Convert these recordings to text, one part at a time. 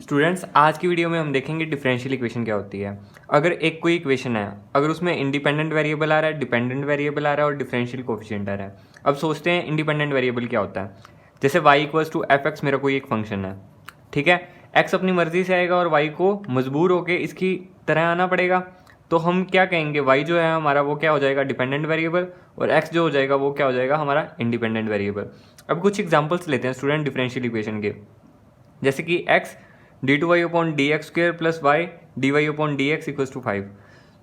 Students, आज की video में हम देखेंगे डिफरेंशियल इक्वेशन क्या होती है। अगर एक कोई इक्वेशन है, अगर उसमें इंडिपेंडेंट वेरिएबल आ रहा है, डिपेंडेंट वेरिएबल आ रहा है और डिफरेंशियल कोफिशिएंट आ रहा है। अब सोचते हैं इंडिपेंडेंट वेरिएबल क्या होता है। जैसे y equals to f x मेरा कोई एक फंक्शन है, ठीक है। x अपनी मर्जी से आएगा और y को मजबूर होकर इसकी तरह आना पड़ेगा। तो हम क्या कहेंगे, y जो है हमारा वो क्या हो जाएगा, डिपेंडेंट वेरिएबल, और x जो हो जाएगा वो क्या हो जाएगा, हमारा इंडिपेंडेंट वेरिएबल। अब कुछ एग्जांपल्स लेते हैं स्टूडेंट डिफरेंशियल इक्वेशन के, जैसे कि x d two y upon d x square plus y d y upon d x equals to 5।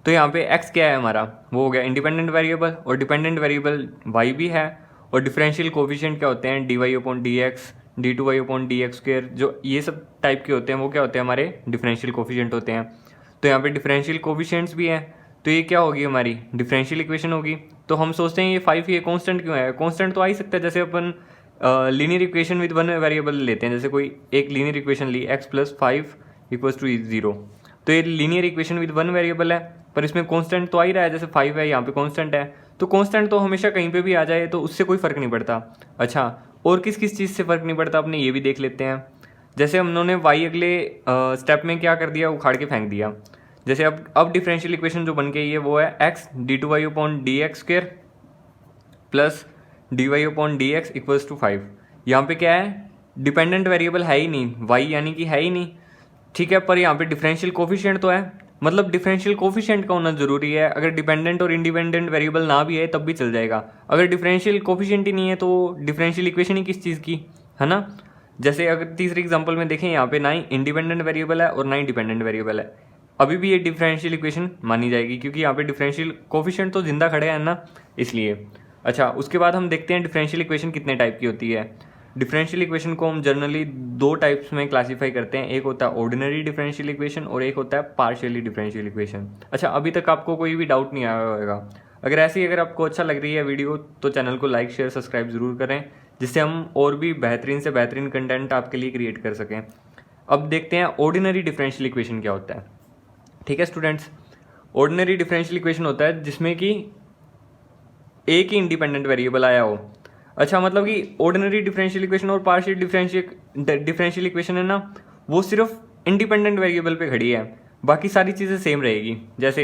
तो यहाँ पे x क्या है हमारा, वो हो गया इंडिपेंडेंट वेरिएबल, और डिपेंडेंट वेरिएबल y भी है। और डिफरेंशियल कोफिशिएंट क्या होते हैं, d y upon d x, d two y upon d x square, जो ये सब टाइप के होते हैं वो क्या होते हैं, हमारे डिफरेंशियल कोफिशिएंट होते हैं। तो यहाँ पे डिफरेंशियल कोफिशिएंट्स भी हैं, तो ये क्या होगी, हमारी डिफरेंशियल इक्वेशन होगी। तो हम सोचते हैं ये 5 ये कॉन्स्टेंट क्यों है, कॉन्स्टेंट तो आ ही सकता है। जैसे अपन linear equation with one variable लेते हैं, जैसे कोई एक लीनियर इक्वेशन ली x प्लस 5 इक्वल्स टू 0, तो ये linear equation with one variable है, पर इसमें कांस्टेंट तो आ ही रहा है, जैसे 5 है यहाँ पे कांस्टेंट है। तो कांस्टेंट तो हमेशा कहीं पे भी आ जाए तो उससे कोई फ़र्क नहीं पड़ता। अच्छा, और किस किस चीज़ से फ़र्क नहीं पड़ता, अपने ये भी देख लेते हैं। जैसे हम लोगों ने y अगले स्टेप में क्या कर दिया, उखाड़ के फेंक दिया। जैसे अब डिफरेंशियल इक्वेशन जो बन गई है वो है x d two y upon d x square plus d y upon d x equals to 5। यहाँ पे क्या है, डिपेंडेंट वेरिएबल है ही नहीं, y यानी कि है ही नहीं, ठीक है। पर यहाँ पे डिफरेंशियल कोफिशिएंट तो है, मतलब डिफरेंशियल कोफिशिएंट का होना जरूरी है। अगर डिपेंडेंट और इंडिपेंडेंट वेरिएबल ना भी है तब भी चल जाएगा। अगर डिफरेंशियल कोफिशिएंट ही नहीं है तो डिफरेंशियल इक्वेशन ही किस चीज़ की, है ना। जैसे अगर तीसरे एग्जाम्पल में देखें, यहाँ पे ना ही इंडिपेंडेंट वेरिएबल है और ना ही डिपेंडेंट वेरिएबल है, अभी भी ये डिफरेंशियल इक्वेशन मानी जाएगी, क्योंकि यहाँ पे डिफरेंशियल कोफिशिएंट तो जिंदा खड़े हैं ना, इसलिए। अच्छा, उसके बाद हम देखते हैं डिफरेंशियल इक्वेशन कितने टाइप की होती है। डिफरेंशियल इक्वेशन को हम जनरली दो टाइप्स में क्लासीफाई करते हैं, एक होता है ऑर्डिनरी डिफरेंशियल इक्वेशन और एक होता है पार्शियली डिफरेंशियल इक्वेशन। अच्छा, अभी तक आपको कोई भी डाउट नहीं आया होगा। अगर आपको अच्छा लग रही है वीडियो तो चैनल को लाइक शेयर सब्सक्राइब जरूर करें, जिससे हम और भी बेहतरीन से बेहतरीन कंटेंट आपके लिए क्रिएट कर सकें। अब देखते हैं ऑर्डिनरी डिफरेंशियल इक्वेशन क्या होता है। ठीक है स्टूडेंट्स, ऑर्डिनरी डिफरेंशियल इक्वेशन होता है जिसमें कि एक ही इंडिपेंडेंट वेरिएबल आया हो। अच्छा, मतलब कि ऑर्डिनरी डिफरेंशियल इक्वेशन और पार्शियल डिफरेंशियल इक्वेशन है ना, वो सिर्फ इंडिपेंडेंट वेरिएबल पे खड़ी है, बाकी सारी चीज़ें सेम रहेगी। जैसे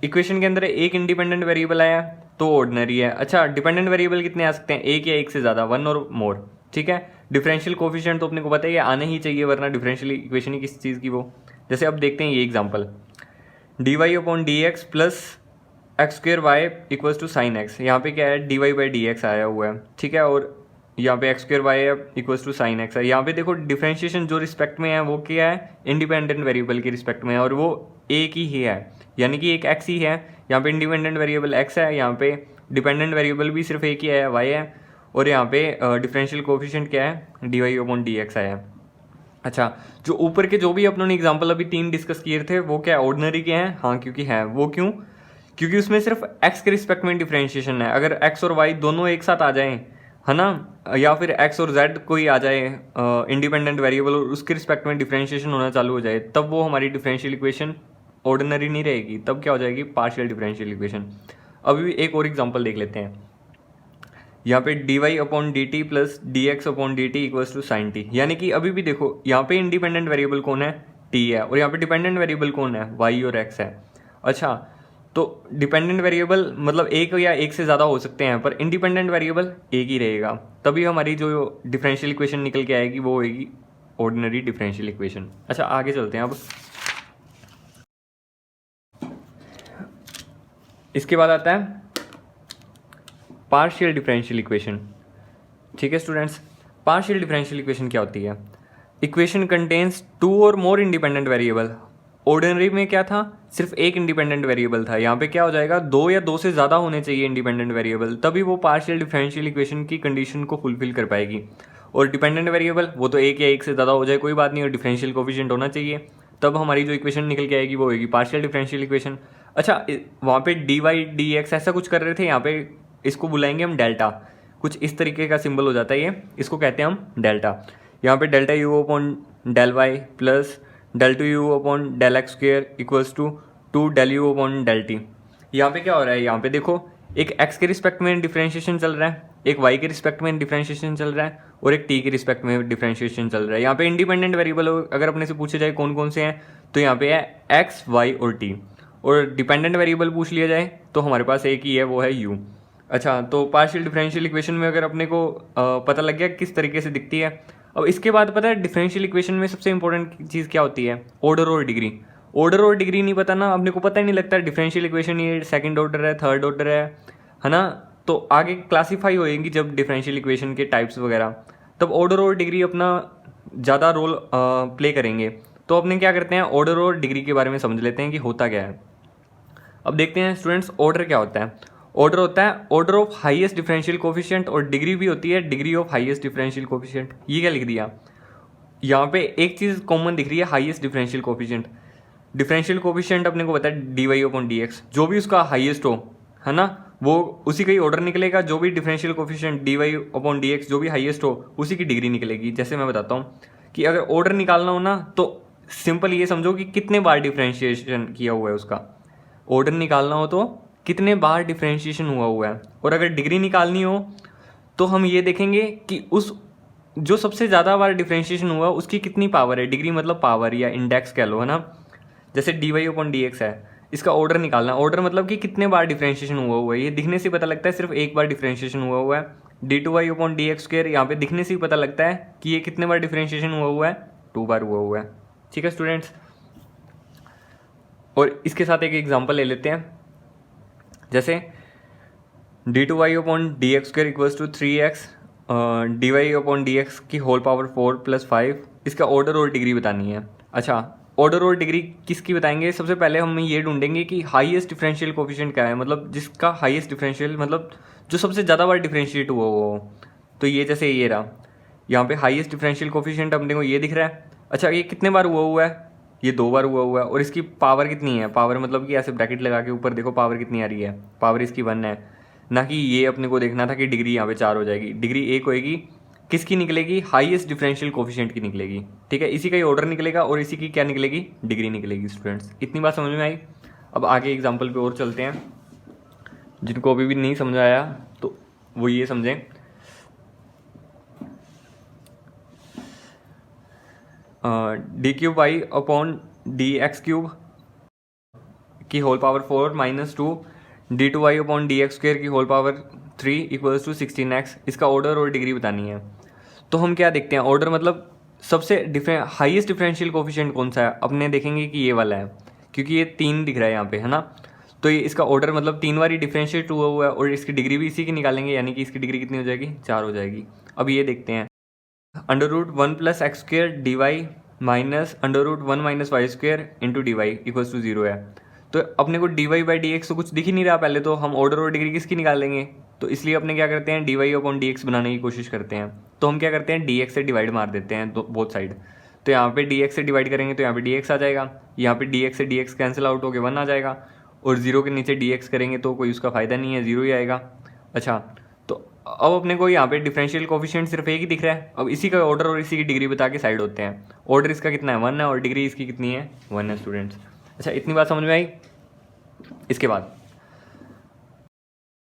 इक्वेशन के अंदर एक इंडिपेंडेंट वेरिएबल आया तो ऑर्डिनरी है। अच्छा, डिपेंडेंट वेरिएबल कितने आ सकते हैं, एक या एक से ज़्यादा, वन और मोर, ठीक है। डिफरेंशियल कोफिशिएंट तो अपने को पता है ये आने ही चाहिए, वरना डिफरेंशियल इक्वेशन ही किस चीज़ की वो। जैसे अब देखते हैं ये example, d y upon d x plus x square y equals to sine x. यहाँ पे क्या है, d y by d x आया हुआ है, ठीक है, और यहाँ पे x square y equals to sine x है। यहाँ पे देखो डिफरेंशिएशन जो रिस्पेक्ट में है वो क्या है, इंडिपेंडेंट वेरिएबल के रिस्पेक्ट में है, और वो एक ही है, यानी कि एक एक्स ही है। यहाँ पे इंडिपेंडेंट वेरिएबल एक्स है, यहाँ पे डिपेंडेंट वेरिएबल भी सिर्फ एक ही है, वाई है, और यहाँ पे डिफरेंशियल कोफिशिएंट क्या है, d y upon d x आया। अच्छा, जो ऊपर के जो भी अपनों ने एग्जाम्पल अभी 3 डिस्कस किए थे वो क्या ऑर्डिनरी के हैं, हाँ, क्योंकि है वो क्यों, क्योंकि उसमें सिर्फ x के रिस्पेक्ट में डिफरेंशिएशन है। अगर x और y दोनों एक साथ आ जाएं, है ना, या फिर x और z कोई आ जाए इंडिपेंडेंट वेरिएबल और उसके रिस्पेक्ट में डिफरेंशिएशन होना चालू हो जाए, तब वो हमारी डिफरेंशियल इक्वेशन ऑर्डिनरी नहीं रहेगी, तब क्या हो जाएगी, पार्शियल डिफरेंशियल इक्वेशन। अभी भी एक और एग्जाम्पल देख लेते हैं। यहाँ पे d y upon d t plus d x upon d t equals to sine t, यानी कि अभी भी देखो यहाँ पे इंडिपेंडेंट वेरिएबल कौन है, t है, और यहाँ पे डिपेंडेंट वेरिएबल कौन है, y और x है। अच्छा, तो डिपेंडेंट वेरिएबल मतलब एक या एक से ज़्यादा हो सकते हैं, पर इंडिपेंडेंट वेरिएबल एक ही रहेगा, तभी हमारी जो डिफरेंशियल इक्वेशन निकल के आएगी वो होगी ऑर्डिनरी डिफरेंशियल इक्वेशन। अच्छा, आगे चलते हैं। अब इसके बाद आता है पार्शियल डिफरेंशियल इक्वेशन। ठीक है स्टूडेंट्स, पार्शियल डिफरेंशियल इक्वेशन क्या होती है, इक्वेशन कंटेन्स 2 और मोर इंडिपेंडेंट वेरिएबल। ऑर्डिनरी में क्या था, सिर्फ एक इंडिपेंडेंट वेरिएबल था, यहाँ पे क्या हो जाएगा, 2 या 2 से ज़्यादा होने चाहिए इंडिपेंडेंट वेरिएबल, तभी वो पार्शियल डिफरेंशियल इक्वेशन की कंडीशन को फुलफिल कर पाएगी। और डिपेंडेंट वेरिएबल वो तो एक या एक से ज़्यादा हो जाए कोई बात नहीं, और डिफरेंशियल कोफिशिएंट होना चाहिए, तब हमारी जो इक्वेशन निकल के आएगी वो होगी पार्शियल डिफरेंशियल इक्वेशन। अच्छा, वहाँ पे डी वाई डी एक्स ऐसा कुछ कर रहे थे, यहाँ पे इसको बुलाएंगे हम डेल्टा, कुछ इस तरीके का सिंबल हो जाता है ये, इसको कहते हैं हम डेल्टा। यहाँ पे delta u upon del y plus del two u upon del x square equals to 2 del u upon del t. यहाँ पे क्या हो रहा है, यहाँ पे देखो एक x के रिस्पेक्ट में डिफरेंशिएशन चल रहा है, एक y के रिस्पेक्ट में डिफ्रेंशिएशन चल रहा है और एक t के रिस्पेक्ट में डिफ्रेंशिएशन चल रहा है। यहाँ पे इंडिपेंडेंट वेरिएबल अगर अपने से पूछे जाए कौन कौन से हैं तो यहाँ पे है x, y और t, और डिपेंडेंट वेरिएबल पूछ लिया जाए तो हमारे पास एक ही है, वो है u। अच्छा, तो पार्शियल डिफरेंशियल इक्वेशन में अगर अपने को पता लग गया किस तरीके से दिखती है। अब इसके बाद पता है डिफरेंशियल इक्वेशन में सबसे इंपॉर्टेंट चीज़ क्या होती है, ऑर्डर और डिग्री। ऑर्डर और डिग्री नहीं पता ना, अपने को पता ही नहीं लगता डिफरेंशियल इक्वेशन ये सेकंड ऑर्डर है, थर्ड ऑर्डर है ना। तो आगे क्लासीफाई होएंगी जब डिफरेंशियल इक्वेशन के टाइप्स वगैरह, तब ऑर्डर और डिग्री अपना ज़्यादा रोल प्ले करेंगे। तो अपने क्या करते हैं, ऑर्डर और डिग्री के बारे में समझ लेते हैं कि होता क्या है। अब देखते हैं स्टूडेंट्स, ऑर्डर क्या होता है। ऑर्डर होता है order of highest differential coefficient, और डिग्री भी होती है degree of highest differential coefficient. ये क्या लिख दिया, यहाँ पे एक चीज़ कॉमन दिख रही है, highest differential coefficient. Differential coefficient अपने को पता है dy/dx, जो भी उसका हाईएस्ट हो, है ना, वो उसी का ही ऑर्डर निकलेगा। जो भी डिफरेंशियल कोफिशिएंट dy/dx जो भी हाईएस्ट हो उसी की डिग्री निकलेगी। जैसे मैं बताता हूँ कि अगर ऑर्डर निकालना हो ना तो सिंपल ये समझो कि कितने बार डिफरेंशिएशन किया हुआ है उसका। ऑर्डर निकालना हो तो कितने बार डिफरेंशिएशन हुआ है। और अगर डिग्री निकालनी हो तो हम ये देखेंगे कि उस जो सबसे ज़्यादा बार डिफरेंशिएशन हुआ उसकी कितनी पावर है। डिग्री मतलब पावर या इंडेक्स कह लो, है ना। जैसे dy/dx है, इसका ऑर्डर निकालना, ऑर्डर मतलब कि कितने बार डिफरेंशिएशन हुआ है। ये दिखने से पता लगता है सिर्फ एक बार डिफरेंशिएशन हुआ है। d2y/dx², यहाँ पे दिखने से ही पता लगता है कि ये कितने बार डिफरेंशिएशन हुआ है, 2 बार हुआ है। ठीक है स्टूडेंट्स, और इसके साथ एक एग्जांपल ले लेते हैं। जैसे d2y/dx² equals to 3x dy/dx की होल पावर 4 + 5, इसका ऑर्डर और डिग्री बतानी है। अच्छा, ऑर्डर और डिग्री किसकी बताएंगे, सबसे पहले हम ये ढूंढेंगे कि हाईएस्ट डिफरेंशियल कोफिशिएंट क्या है, मतलब जिसका हाईएस्ट डिफरेंशियल मतलब जो सबसे ज़्यादा बार डिफरेंशिएट हुआ हो। तो ये जैसे ये रहा, यहाँ पे हाईएस्ट डिफरेंशियल कोफिशिएंट अपने को ये दिख रहा है। अच्छा, ये कितने बार हुआ है, ये 2 बार हुआ है। और इसकी पावर कितनी है, पावर मतलब कि ऐसे ब्रैकेट लगा के ऊपर देखो पावर कितनी आ रही है, पावर इसकी 1 है। ना कि ये अपने को देखना था कि डिग्री यहाँ पे 4 हो जाएगी। डिग्री 1 होएगी, किसकी निकलेगी, हाईएस्ट डिफरेंशियल कोफिशिएंट की निकलेगी। ठीक है, इसी का ही ऑर्डर निकलेगा और इसी की क्या निकलेगी, डिग्री निकलेगी। स्टूडेंट्स, इतनी बात समझ में आई। अब आगे एग्जांपल पे और चलते हैं। जिनको अभी भी नहीं समझ आया तो वो ये समझें। d3y/dx³ की होल पावर 4 - 2 d2y/dx² की whole power 3 equals to 16x, इसका ऑर्डर और डिग्री बतानी है। तो हम क्या देखते हैं, ऑर्डर मतलब सबसे हाईएस्ट डिफरेंशियल कोफिशिएंट कौन सा है, अपने देखेंगे कि ये वाला है, क्योंकि ये 3 दिख रहा है यहाँ पे, है ना। तो ये इसका ऑर्डर मतलब 3 बार ही डिफरेंशिएट हुआ है, और इसकी डिग्री भी इसी की निकालेंगे, यानी कि इसकी डिग्री कितनी हो जाएगी, 4 हो जाएगी। अब ये देखते हैं, √1 + x² dy -√1 - y² into dy equals to 0 है। तो अपने को dy/dx तो कुछ दिख ही नहीं रहा पहले, तो हम ऑर्डर और डिग्री किसकी निकालेंगे। तो इसलिए अपने क्या करते हैं, dy/dx बनाने की कोशिश करते हैं। तो हम क्या करते हैं, dx से डिवाइड मार देते हैं बोथ साइड। तो यहाँ पे dx से डिवाइड करेंगे तो यहाँ पे dx आ जाएगा, यहाँ पे dx से dx कैंसिल आउट होकर 1 आ जाएगा, और 0 के नीचे dx करेंगे तो कोई उसका फ़ायदा नहीं है, 0 ही आएगा। अच्छा, तो अब अपने को यहाँ पे डिफरेंशियल कोफिशिएंट सिर्फ एक ही दिख रहा है। अब इसी का ऑर्डर और इसी की डिग्री बता के साइड होते हैं। ऑर्डर इसका कितना है, 1 है, और डिग्री इसकी कितनी है, 1 है। स्टूडेंट्स, अच्छा इतनी बात समझ में आई। इसके बाद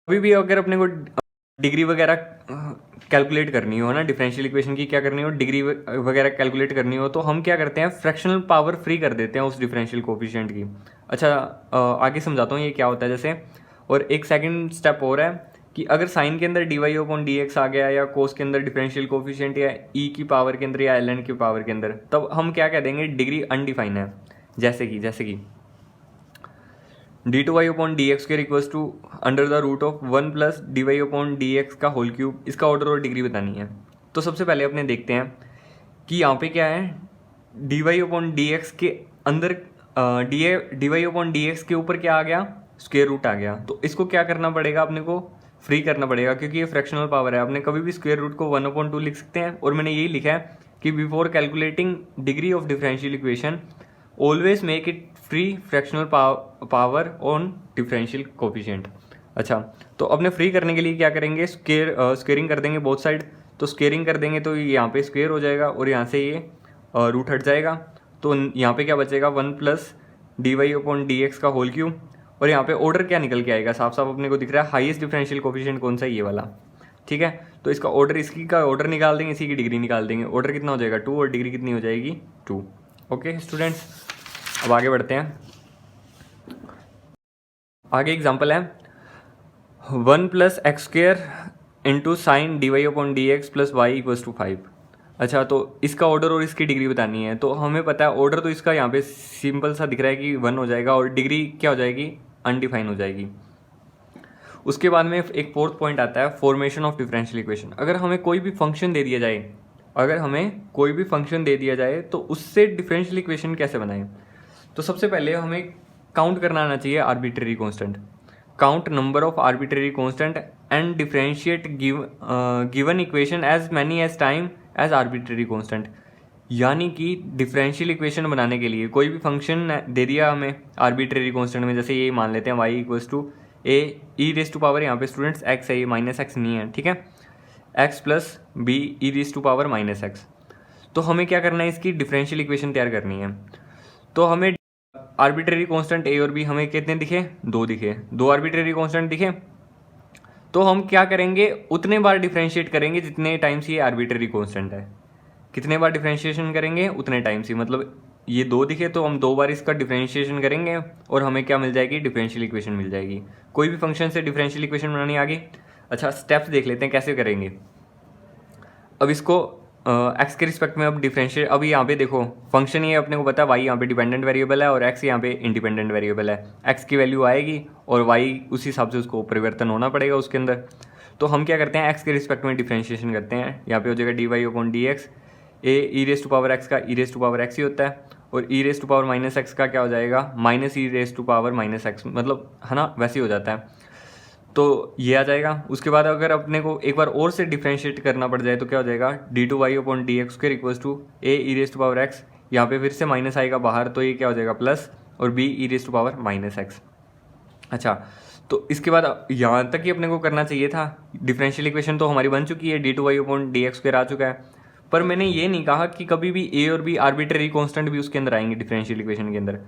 अभी भी अगर अपने को डिग्री वगैरह कैलकुलेट करनी हो ना, डिफरेंशियल इक्वेशन की क्या करनी हो, डिग्री वगैरह कैलकुलेट करनी हो, तो हम क्या करते हैं, फ्रैक्शनल पावर फ्री कर देते हैं उस डिफरेंशियल कोफिशिएंट की। अच्छा, आगे समझाता हूँ ये क्या होता है जैसे। और एक सेकंड स्टेप और है कि अगर साइन के अंदर dy/dx आ गया, या कोस के अंदर डिफरेंशियल कोफिशिएंट, या e की पावर के अंदर, या ln की पावर के अंदर, तब हम क्या कह देंगे, डिग्री अनडिफाइन है। जैसे कि d2y/dx² इक्वल्स टू √1 + dy/dx का होल क्यूब, इसका ऑर्डर और डिग्री बतानी है। तो सबसे पहले अपने देखते हैं कि यहाँ पे क्या है, dy/dx के अंदर dy/dx के ऊपर क्या आ गया, स्क्वायर रूट आ गया। तो इसको क्या करना पड़ेगा, अपने को फ्री करना पड़ेगा, क्योंकि ये फ्रैक्शनल पावर है। अपने कभी भी स्क्वायर रूट को 1/2 लिख सकते हैं, और मैंने यही लिखा है कि before calculating degree of differential equation always make it free fractional power on differential coefficient. अच्छा, तो अपने फ्री करने के लिए क्या करेंगे, स्क्वेयरिंग कर देंगे बोथ साइड। तो स्क्वेयरिंग कर देंगे तो यहाँ पे स्क्वेयर हो जाएगा, और यहाँ से ये रूट हट जाएगा। तो यहाँ पे क्या बचेगा, 1 + dy/dx का होल क्यूब। और यहाँ पे ऑर्डर क्या निकल के आएगा, साफ साफ अपने को दिख रहा है, हाईएस्ट डिफरेंशियल कोफिशिएंट कौन सा है, ये वाला। ठीक है। तो इसका ऑर्डर, इसकी का ऑर्डर निकाल देंगे, इसी की डिग्री निकाल देंगे। ऑर्डर कितना हो जाएगा 2 और डिग्री कितनी हो जाएगी 2। ओके स्टूडेंट्स, अब आगे बढ़ते हैं। आगे एग्जांपल है 1 + x² into sine dy/dx + y = 5। अच्छा, तो इसका ऑर्डर और इसकी डिग्री बतानी है। तो हमें पता है ऑर्डर तो इसका यहाँ पे सिंपल सा दिख रहा है कि 1 हो जाएगा, और डिग्री क्या हो जाएगी, अनडिफाइन हो जाएगी। उसके बाद में एक फोर्थ पॉइंट आता है फॉर्मेशन ऑफ डिफरेंशियल इक्वेशन। अगर हमें कोई भी फंक्शन दे दिया जाए, तो उससे डिफरेंशियल इक्वेशन कैसे बनाएं। तो सबसे पहले हमें काउंट करना आना चाहिए arbitrary constant. Count number of arbitrary constant and differentiate given equation as many as time as arbitrary constant. यानी कि डिफरेंशियल इक्वेशन बनाने के लिए कोई भी फंक्शन दे दिया हमें आर्बिट्रेरी कांस्टेंट में, जैसे ये मान लेते हैं y = a e⁻, यहाँ पे स्टूडेंट्स x है, ये -x नहीं है, ठीक है, x + b e⁻⁻x। तो हमें क्या करना है, इसकी डिफरेंशियल इक्वेशन तैयार करनी है। तो हमें आर्बिट्रेरी कांस्टेंट a और b हमें कितने दिखे, 2 दिखे, 2 आर्बिट्रेरी कांस्टेंट दिखे। तो हम क्या करेंगे, उतने बार डिफरेंशिएट करेंगे जितने टाइम्स ये आर्बिट्रेरी कांस्टेंट है। कितने बार डिफरेंशिएशन करेंगे, उतने टाइम्स ही, मतलब ये 2 दिखे तो हम 2 बार इसका डिफरेंशिएशन करेंगे और हमें क्या मिल जाएगी, डिफरेंशियल इक्वेशन मिल जाएगी। कोई भी फंक्शन से डिफरेंशियल इक्वेशन बनानी आगे। अच्छा, स्टेप्स देख लेते हैं कैसे करेंगे। अब इसको एक्स के रिस्पेक्ट में अब डिफरेंशिएट, अभी यहाँ पे देखो फंक्शन ये अपने को पता है y यहाँ पे डिपेंडेंट वेरिएबल है और x यहाँ पे इंडिपेंडेंट वेरिएबल है। x की वैल्यू आएगी और y उस हिसाब से उसको परिवर्तन होना पड़ेगा उसके अंदर। तो हम क्या करते हैं, x के रिस्पेक्ट में डिफरेंशिएशन करते हैं। यहाँ पे हो जाएगा dy/dx, a e⁻x का e⁻x ही होता है, और e⁻−x का क्या हो जाएगा, -e⁻−x, मतलब है ना, वैसे ही हो जाता है। तो ये आ जाएगा। उसके बाद अगर अपने को एक बार और से डिफरेंशिएट करना पड़ जाए तो क्या हो जाएगा, d2y/dx² a e⁻x, यहाँ पे फिर से माइनस आएगा बाहर, तो ये क्या हो जाएगा प्लस, और b e⁻−x। अच्छा, तो इसके बाद यहाँ तक ही अपने को करना चाहिए था। डिफरेंशियल इक्वेशन तो हमारी बन चुकी है, d2y/dx² आ चुका है। पर मैंने ये नहीं कहा कि कभी भी a और b आर्बिट्रेरी कांस्टेंट भी उसके अंदर आएंगे डिफरेंशियल इक्वेशन के अंदर।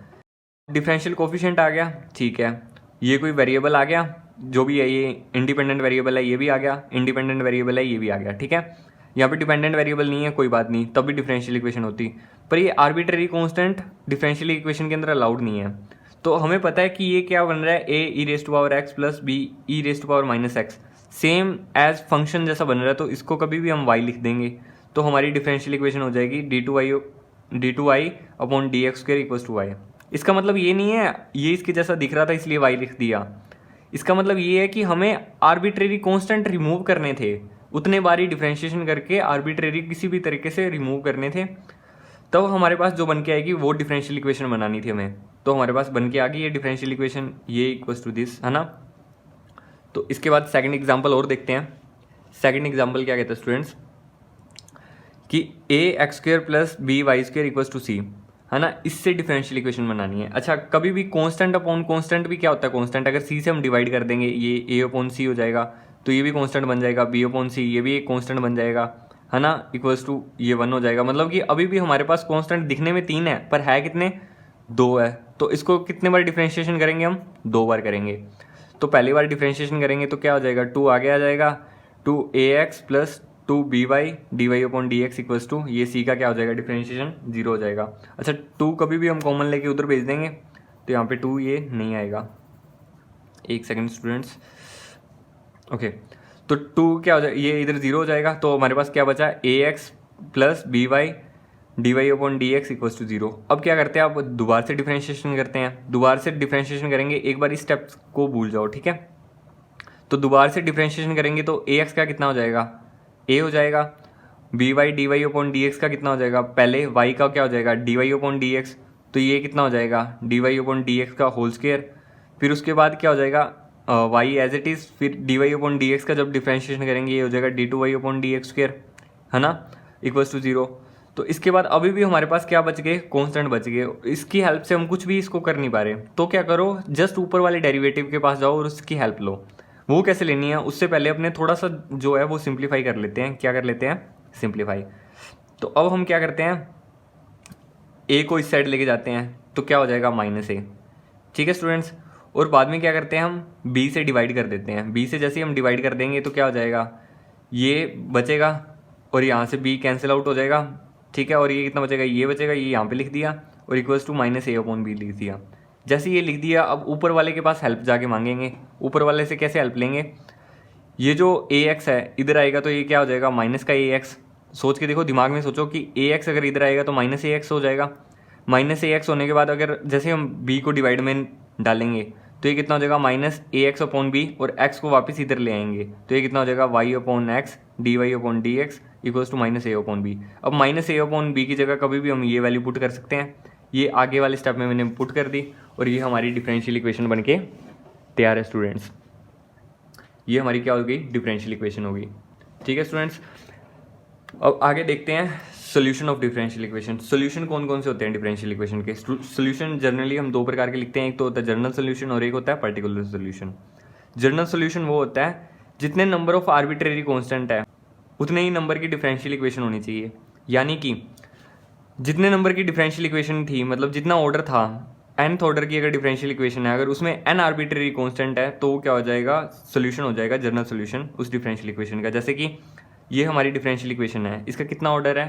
डिफरेंशियल कोफिशिएंट आ गया, ठीक है, ये कोई वेरिएबल आ गया, जो भी है, ये इंडिपेंडेंट वेरिएबल है, ये भी आ गया, इंडिपेंडेंट वेरिएबल है, ये भी आ गया, ठीक है। यहाँ पे डिपेंडेंट वेरिएबल नहीं है, कोई बात नहीं, तब भी डिफरेंशियल इक्वेशन होती। पर ये आर्बिट्रेरी कांस्टेंट डिफरेंशियल इक्वेशन के अंदर अलाउड नहीं है। तो हमें पता है कि ये क्या बन रहा है, a e⁻x + b e⁻−x, same as function जैसा बन रहा है। तो इसको कभी भी हम y लिख देंगे, तो हमारी डिफरेंशियल इक्वेशन हो जाएगी d2y/dx² = y। इसका मतलब ये नहीं है ये इसके जैसा दिख रहा था इसलिए y लिख दिया। इसका मतलब ये है कि हमें आर्बिट्रेरी कांस्टेंट रिमूव करने थे, उतने बारी डिफरेंशिएशन करके आर्बिट्रेरी किसी भी तरीके से रिमूव करने थे, तब हमारे पास जो बन के आएगी वो डिफरेंशियल इक्वेशन बनानी थी हमें। तो हमारे पास बन के आ गई ये डिफरेंशियल इक्वेशन, ये = दिस, है ना। तो इसके बाद सेकंड एग्जांपल और देखते हैं। सेकंड एग्जांपल क्या कहता है स्टूडेंट्स, कि ax² + by² = c, है ना। इससे डिफरेंशियल इक्वेशन बनानी है। अच्छा, कभी भी कांस्टेंट अपॉन कांस्टेंट भी क्या होता है, कांस्टेंट अगर c से हम डिवाइड कर देंगे, ये a/c हो जाएगा, तो ये भी कांस्टेंट बन जाएगा, b/c ये भी एक कांस्टेंट बन जाएगा, है ना, = ये 1 हो जाएगा। मतलब कि अभी भी हमारे पास कांस्टेंट दिखने में 3 है, पर है कितने, 2 है। तो इसको कितने बार डिफरेंशिएशन करेंगे हम, 2 बार करेंगे। तो पहली बार डिफरेंशिएशन करेंगे तो क्या हो जाएगा, 2 आगे आ जाएगा, 2ax + 2by dy/dx = ये c का क्या हो जाएगा, डिफरेंशिएशन 0 हो जाएगा। अच्छा, 2 कभी भी हम कॉमन लेके उधर भेज देंगे, तो यहाँ पे 2 ये नहीं आएगा। एक सेकंड स्टूडेंट्स, ओके। तो 2 क्या हो जाएगा, ये इधर 0 हो जाएगा। तो हमारे पास क्या बचा, ax + by dy/dx = 0। अब क्या करते हैं, आप दोबारा से डिफरेंशिएशन करते हैं। दोबारा से डिफरेंशिएशन करेंगे, एक बार इस स्टेप्स को भूल जाओ, ठीक है। तो दोबारा से डिफरेंशिएशन करेंगे तो ax का कितना हो जाएगा, a हो जाएगा, by dy/dx का कितना हो जाएगा, पहले y का क्या हो जाएगा, dy/dx, तो ये कितना हो जाएगा, dy/dx का होल स्क्वायर। फिर उसके बाद क्या हो जाएगा, y एज इट इज़, फिर dy/dx का जब डिफरेंशिएशन करेंगे ये हो जाएगा d2y/dx², है ना, = 0। तो इसके बाद अभी भी हमारे पास क्या बच गए, कांस्टेंट बच गए। इसकी हेल्प से हम कुछ भी इसको कर नहीं पा रहे, तो क्या करो, जस्ट ऊपर वाले डेरिवेटिव के पास जाओ और उसकी हेल्प लो। वो कैसे लेनी है, उससे पहले अपने थोड़ा सा जो है वो सिंप्लीफाई कर लेते हैं। क्या कर लेते हैं, सिंप्लीफाई। तो अब हम क्या करते हैं, a को इस साइड लेके जाते हैं, तो क्या हो जाएगा, -a, ठीक है स्टूडेंट्स। और बाद में क्या करते हैं, हम b से डिवाइड कर देते हैं। b से जैसे ही हम डिवाइड कर देंगे तो क्या हो जाएगा, ये बचेगा और यहाँ से b कैंसिल आउट हो जाएगा, ठीक है। और ये कितना बचेगा, ये बचेगा, ये यहाँ पे लिख दिया और इक्वल्स टू माइनस a/b लिख दिया। जैसे ये लिख दिया, अब ऊपर वाले के पास हेल्प जाके मांगेंगे। ऊपर वाले से कैसे हेल्प लेंगे, ये जो ax है इधर आएगा तो ये क्या हो जाएगा, माइनस का ax। सोच के देखो, दिमाग में सोचो कि ax अगर इधर आएगा तो माइनस ax हो जाएगा। माइनस ax होने के बाद अगर जैसे हम b को डिवाइड में डालेंगे तो ये कितना हो जाएगा, माइनस ax/b, और x को वापस इधर ले आएंगे तो ये कितना हो जाएगा, y/x dy/dx equals to minus a/b। अब माइनस a/b की जगह कभी भी हम ये वैल्यू पुट कर सकते हैं। ये आगे वाले स्टेप में मैंने पुट कर दी और ये हमारी डिफरेंशियल इक्वेशन बन के तैयार है स्टूडेंट्स। ये हमारी क्या हो गई, डिफरेंशियल इक्वेशन होगी, ठीक है स्टूडेंट्स। अब आगे देखते हैं solution of differential equation. Solution कौन कौन से होते हैं डिफरेंशियल इक्वेशन के। सोल्यूशन जनरली हम दो प्रकार के लिखते हैं, एक तो होता है जनरल सोल्यूशन और एक होता है पर्टिकुलर सोल्यूशन। जनरल सोल्यूशन वो होता है जितने नंबर ऑफ आर्बिट्रेरी कांस्टेंट है उतने ही नंबर की डिफरेंशियल इक्वेशन होनी चाहिए। यानी कि जितने नंबर की डिफरेंशियल इक्वेशन थी, मतलब जितना ऑर्डर था, nth ऑर्डर की अगर डिफरेंशियल इक्वेशन है, अगर उसमें n आर्बिट्रेरी कांस्टेंट है तो क्या हो जाएगा, सोल्यूशन हो जाएगा जनरल सोल्यूशन उस डिफरेंशियल इक्वेशन का। जैसे कि ये हमारी डिफरेंशियल इक्वेशन है, इसका कितना ऑर्डर है,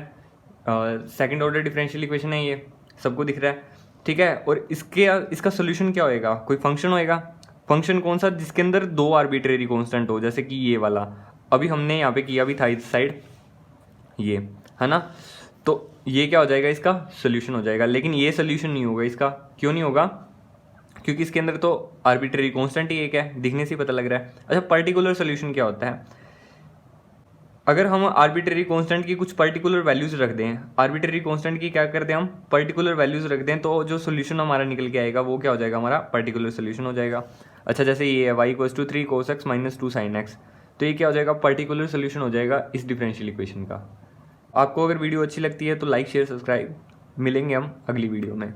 सेकंड ऑर्डर डिफरेंशियल इक्वेशन है, ये सबको दिख रहा है, ठीक है। और इसका सोल्यूशन क्या होएगा, कोई फंक्शन होएगा। फंक्शन कौन सा, जिसके अंदर दो आर्बिट्रेरी कांस्टेंट हो, जैसे कि ये वाला अभी हमने यहाँ पे किया भी था इस साइड, ये है ना। तो ये क्या हो जाएगा, इसका सोल्यूशन हो जाएगा। लेकिन ये सोल्यूशन नहीं होगा इसका, क्यों नहीं होगा, क्योंकि इसके अंदर तो आर्बिट्रेरी कांस्टेंट ही एक है, दिखने से ही पता लग रहा है। अच्छा, पर्टिकुलर सोल्यूशन क्या होता है, अगर हम आर्बिट्रेरी कांस्टेंट की कुछ पर्टिकुलर वैल्यूज रख दें, आर्बिट्रेरी कांस्टेंट की क्या करते हैं हम, पर्टिकुलर वैल्यूज रख दें, तो जो सोल्यूशन हमारा निकल के आएगा वो क्या हो जाएगा, हमारा पर्टिकुलर सोल्यूशन हो जाएगा। अच्छा, जैसे ये है y=3 cos x - 2 sin x, तो ये क्या हो जाएगा, पर्टिकुलर सोल्यूशन हो जाएगा इस डिफरेंशियल इक्वेशन का। आपको अगर वीडियो अच्छी लगती है तो लाइक शेयर सब्सक्राइब, मिलेंगे हम अगली वीडियो में।